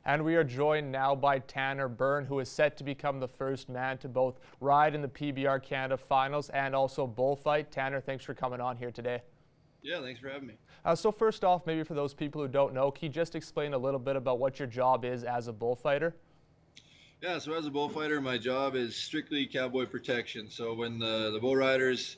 And we are joined now by Tanner Byrne, who is set to become the first man to both ride in the PBR Canada Finals and also bullfight. Tanner, thanks for coming on here today. Yeah, thanks for having me. So first off, maybe for those people who don't know, can you just explain a little bit about what your job is as a bullfighter? Yeah, so as a bullfighter, my job is strictly cowboy protection. So when the bull riders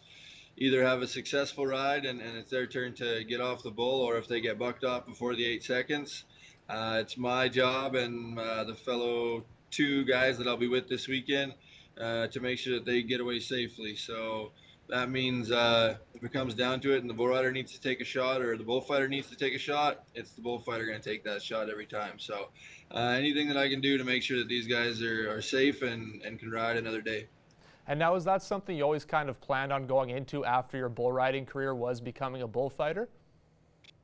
either have a successful ride and it's their turn to get off the bull, or if they get bucked off before the 8 seconds, it's my job and the fellow two guys that I'll be with this weekend to make sure that they get away safely. So that means if it comes down to it and the bull rider needs to take a shot or the bullfighter needs to take a shot, it's the bullfighter going to take that shot every time. So anything that I can do to make sure that these guys are safe and can ride another day. And now, is that something you always kind of planned on going into after your bull riding career was becoming a bullfighter?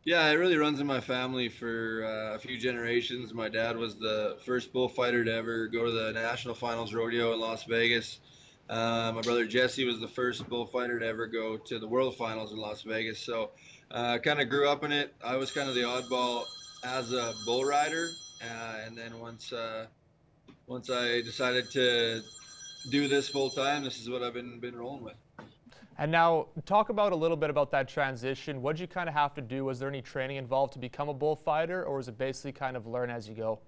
Yeah, it really runs in my family for a few generations. My dad was the first bullfighter to ever go to the National Finals Rodeo in Las Vegas. My brother Jesse was the first bullfighter to ever go to the World Finals in Las Vegas. So kind of grew up in it. I was kind of the oddball as a bull rider. And then once I decided to do this full time, this is what I've been rolling with. And now, talk about a little bit about that transition. What did you kind of have to do? Was there any training involved to become a bullfighter, or was it basically kind of learn as you go?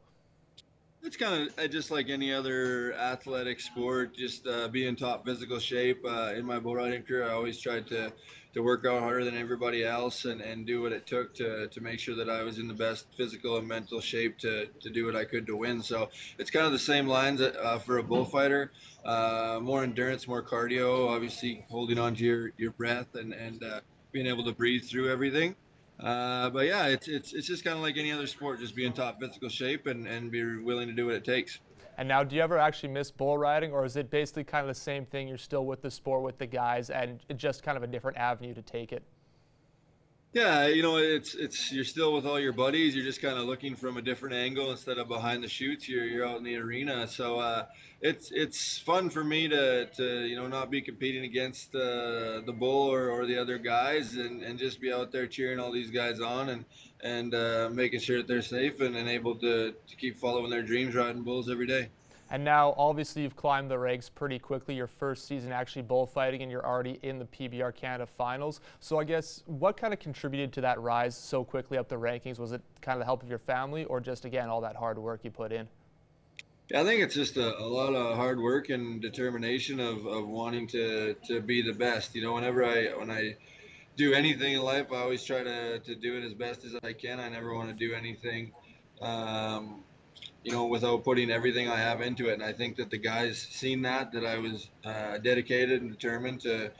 It's kind of just like any other athletic sport, just be in top physical shape. In my bull riding career, I always tried to work out harder than everybody else and do what it took to make sure that I was in the best physical and mental shape to do what I could to win. So it's kind of the same lines for a bullfighter. More endurance, more cardio, obviously holding on to your breath and being able to breathe through everything. But yeah, it's just kind of like any other sport, just be in top physical shape and be willing to do what it takes. And now, do you ever actually miss bull riding, or is it basically kind of the same thing? You're still with the sport with the guys, and it's just kind of a different avenue to take it? Yeah, you know, it's you're still with all your buddies. You're just kind of looking from a different angle instead of behind the chutes. You're out in the arena, so it's fun for me to not be competing against the bull or the other guys and just be out there cheering all these guys on and making sure that they're safe and able to keep following their dreams riding bulls every day. And now, obviously, you've climbed the ranks pretty quickly. Your first season actually bullfighting, and you're already in the PBR Canada Finals. So I guess, what kind of contributed to that rise so quickly up the rankings? Was it kind of the help of your family, or just, again, all that hard work you put in? Yeah, I think it's just a lot of hard work and determination of wanting to be the best. You know, when I do anything in life, I always try to do it as best as I can. I never want to do anything um, without putting everything I have into it. And I think that the guys seen that I was dedicated and determined to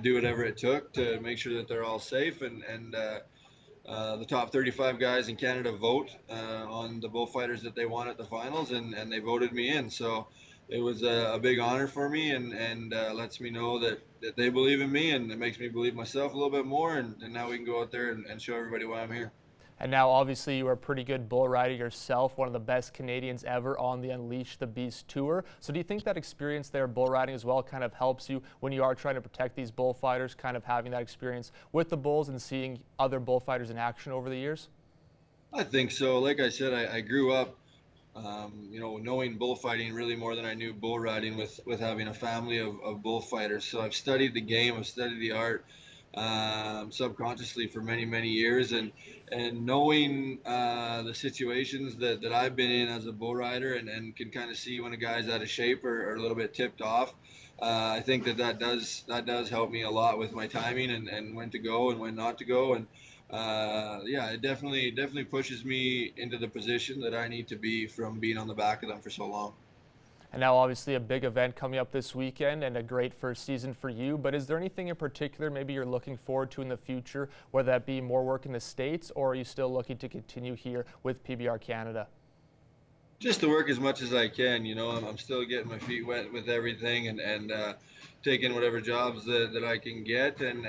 do whatever it took to make sure that they're all safe. And the top 35 guys in Canada vote on the bullfighters that they want at the finals, and they voted me in. So it was a big honor for me and lets me know that they believe in me, and it makes me believe myself a little bit more. And now we can go out there and show everybody why I'm here. And now, obviously, you are a pretty good bull rider yourself, one of the best Canadians ever on the Unleash the Beast tour. So do you think that experience there, bull riding as well, kind of helps you when you are trying to protect these bullfighters, kind of having that experience with the bulls and seeing other bullfighters in action over the years? I think so. Like I said, I grew up, knowing bullfighting really more than I knew bull riding with having a family of bullfighters. So I've studied the game, I've studied the art subconsciously for many years, and knowing the situations that I've been in as a bull rider and can kind of see when a guy's out of shape or a little bit tipped off. I think that does help me a lot with my timing and when to go and when not to go. And yeah, it definitely pushes me into the position that I need to be from being on the back of them for so long. And now, obviously, a big event coming up this weekend and a great first season for you. But is there anything in particular maybe you're looking forward to in the future, whether that be more work in the States, or are you still looking to continue here with PBR Canada? Just to work as much as I can. I'm still getting my feet wet with everything and taking whatever jobs that I can get and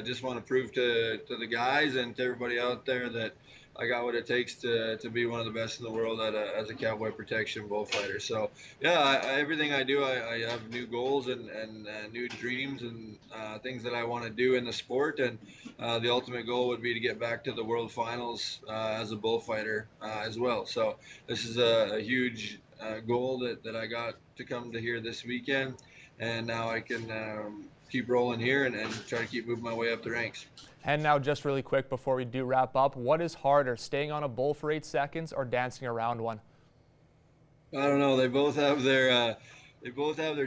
just want to prove to the guys and to everybody out there that I got what it takes to be one of the best in the world as a cowboy protection bullfighter. So yeah, everything I do, I have new goals and new dreams and things that I want to do in the sport. And the ultimate goal would be to get back to the world finals as a bullfighter as well. So this is a huge goal that I got to come to here this weekend, and now I can keep rolling here and try to keep moving my way up the ranks. And now, just really quick before we do wrap up, what is harder, staying on a bull for 8 seconds or dancing around one? I don't know. They both have their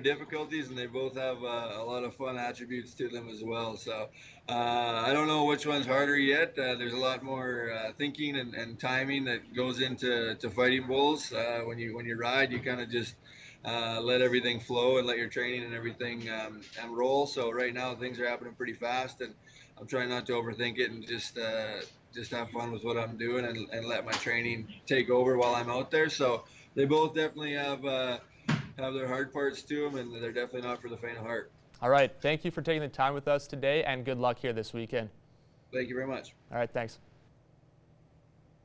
difficulties, and they both have a lot of fun attributes to them as well. So I don't know which one's harder yet. There's a lot more thinking and timing that goes into fighting bulls. When you ride, you kind of just let everything flow and let your training and everything and roll. So right now things are happening pretty fast, and I'm trying not to overthink it and just have fun with what I'm doing and let my training take over while I'm out there. So they both definitely have their hard parts to them, and they're definitely not for the faint of heart. All right, thank you for taking the time with us today, and good luck here this weekend. Thank you very much. All right, thanks.